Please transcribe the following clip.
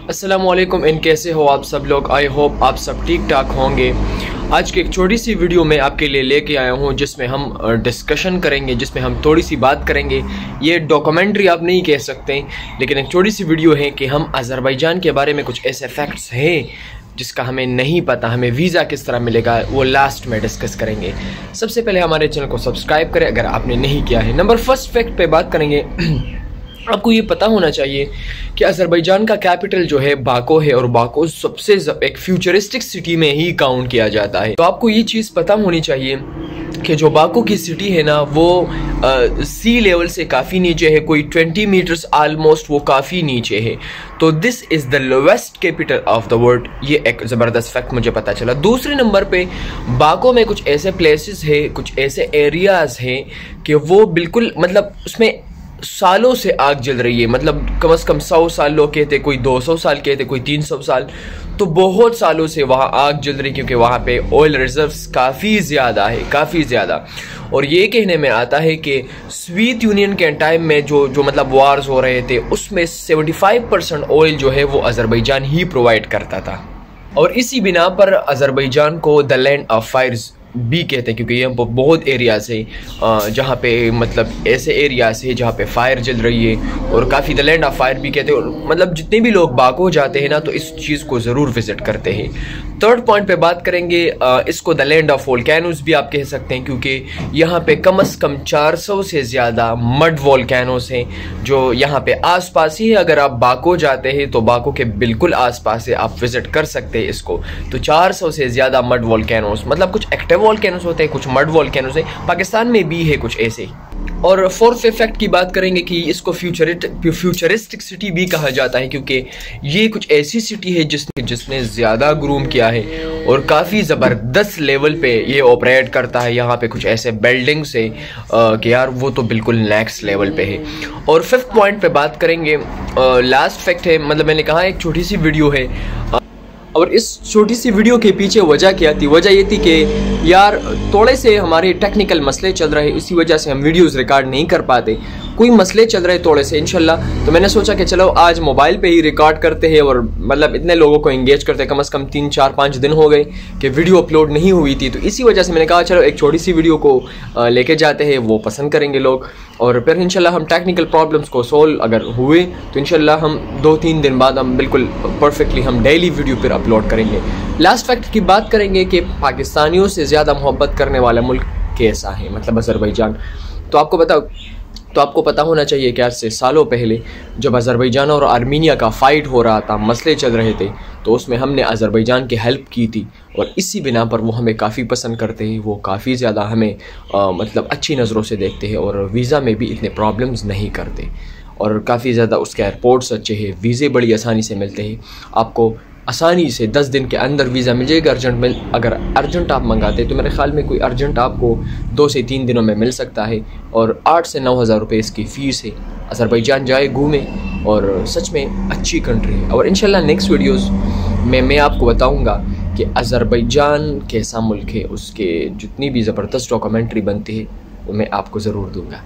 अस्सलामुअलैकुम। इन कैसे हो आप सब लोग? आई होप आप सब ठीक ठाक होंगे। आज की एक छोटी सी वीडियो मैं आपके लिए लेके आया हूँ जिसमें हम डिस्कशन करेंगे, जिसमें हम थोड़ी सी बात करेंगे। ये डॉक्यूमेंट्री आप नहीं कह सकते, लेकिन एक छोटी सी वीडियो है कि हम अज़रबैजान के बारे में कुछ ऐसे फैक्ट्स हैं जिसका हमें नहीं पता, हमें वीज़ा किस तरह मिलेगा, वो लास्ट में डिस्कस करेंगे। सबसे पहले हमारे चैनल को सब्सक्राइब करें अगर आपने नहीं किया है। नंबर फर्स्ट फैक्ट पे बात करेंगे। आपको ये पता होना चाहिए कि अज़रबैजान का कैपिटल जो है बाको है, और बाको सबसे एक फ्यूचरिस्टिक सिटी में ही काउंट किया जाता है। तो आपको ये चीज़ पता होनी चाहिए कि जो बाको की सिटी है ना, वो सी लेवल से काफ़ी नीचे है, कोई 20 मीटर्स आलमोस्ट वो काफ़ी नीचे है। तो this is the lowest capital of the world. ये एक ज़बरदस्त फैक्ट मुझे पता चला। दूसरे नंबर पे बाको में कुछ ऐसे प्लेसेस है, कुछ ऐसे एरियाज़ हैं कि वो बिल्कुल मतलब उसमें सालों से आग जल रही है। मतलब कम से कम 100 साल लोग कहते, कोई 200 साल कहते, कोई 300 साल। तो बहुत सालों से वहाँ आग जल रही, क्योंकि वहाँ पे ऑयल रिजर्व्स काफ़ी ज़्यादा है, काफ़ी ज़्यादा। और ये कहने में आता है कि सोवियत यूनियन के टाइम में जो मतलब वार्स हो रहे थे, उसमें 75% ऑयल जो है वो अज़रबैजान ही प्रोवाइड करता था। और इसी बिना पर अज़रबैजान को द लैंड ऑफ फायर्स भी कहते हैं, क्योंकि ये बहुत एरियाज है जहाँ पे मतलब ऐसे एरियाज है जहाँ पे फायर जल रही है, और काफ़ी द लैंड ऑफ फायर भी कहते हैं। और मतलब जितने भी लोग बाको जाते हैं ना, तो इस चीज़ को ज़रूर विज़िट करते हैं। थर्ड पॉइंट पे बात करेंगे, इसको द लैंड ऑफ वोल्केनोस भी आप कह सकते हैं, क्योंकि यहाँ पे कम से कम 400 से ज़्यादा मड वोल्केनोस हैं जो यहाँ पे आसपास ही है। अगर आप बाको जाते हैं तो बाको के बिल्कुल आसपास है, आप विज़िट कर सकते हैं इसको। तो 400 से ज़्यादा मड वोल्केनोस, मतलब कुछ एक्टिव वोल्केनोस होते हैं, कुछ मड वोल्केनोस है। पाकिस्तान में भी है कुछ ऐसे। और फोर्थ इफेक्ट की बात करेंगे कि इसको फ्यूचरिस्टिक सिटी भी कहा जाता है, क्योंकि ये कुछ ऐसी सिटी है जिसने ज़्यादा ग्रूम किया है और काफ़ी ज़बरदस्त लेवल पे ये ऑपरेट करता है। यहाँ पे कुछ ऐसे बिल्डिंग्स है कि यार वो तो बिल्कुल नेक्स्ट लेवल पे है। और फिफ्थ पॉइंट पे बात करेंगे, लास्ट फैक्ट है, मतलब मैंने कहा एक छोटी सी वीडियो है, और इस छोटी सी वीडियो के पीछे वजह क्या थी? वजह ये थी कि यार थोड़े से हमारे टेक्निकल मसले चल रहे, इसी वजह से हम वीडियोस रिकॉर्ड नहीं कर पाते। कोई मसले चल रहे थोड़े से इंशाल्लाह, तो मैंने सोचा कि चलो आज मोबाइल पे ही रिकॉर्ड करते हैं, और मतलब इतने लोगों को एंगेज करते हैं। कम से कम 3, 4, 5 दिन हो गए कि वीडियो अपलोड नहीं हुई थी, तो इसी वजह से मैंने कहा चलो एक छोटी सी वीडियो को लेके जाते हैं, वो पसंद करेंगे लोग। और फिर इंशाल्लाह हम टेक्निकल प्रॉब्लम्स को सोल्व अगर हुए तो इंशाल्लाह हम 2-3 दिन बाद हम बिल्कुल परफेक्टली हम डेली वीडियो फिर अपलोड करेंगे। लास्ट फैक्ट की बात करेंगे कि पाकिस्तानियों से ज़्यादा मोहब्बत करने वाला मुल्क कैसा है, मतलब अज़रबैजान। तो आपको पता होना चाहिए कि आज से सालों पहले जब अज़रबैजान और आर्मीनिया का फ़ाइट हो रहा था, मसले चल रहे थे, तो उसमें हमने अज़रबैजान की हेल्प की थी, और इसी बिना पर वो हमें काफ़ी पसंद करते हैं। वो काफ़ी ज़्यादा हमें मतलब अच्छी नज़रों से देखते हैं, और वीज़ा में भी इतने प्रॉब्लम्स नहीं करते, और काफ़ी ज़्यादा उसके एयरपोर्ट्स अच्छे हैं, वीज़े बड़ी आसानी से मिलते हैं। आपको आसानी से 10 दिन के अंदर वीज़ा मिल जाएगा। अगर अर्जेंट आप मंगाते तो मेरे ख्याल में कोई अर्जेंट आपको 2 से 3 दिनों में मिल सकता है, और 8 से 9 हज़ार रुपये इसकी फ़ीस है। अज़रबैजान जाए, घूमे, और सच में अच्छी कंट्री है। और इंशाल्लाह नेक्स्ट वीडियोज़ में मैं आपको बताऊँगा कि अज़रबैजान कैसा मुल्क है, उसके जितनी भी ज़बरदस्त डॉक्यूमेंट्री बनती है वो मैं आपको ज़रूर दूँगा।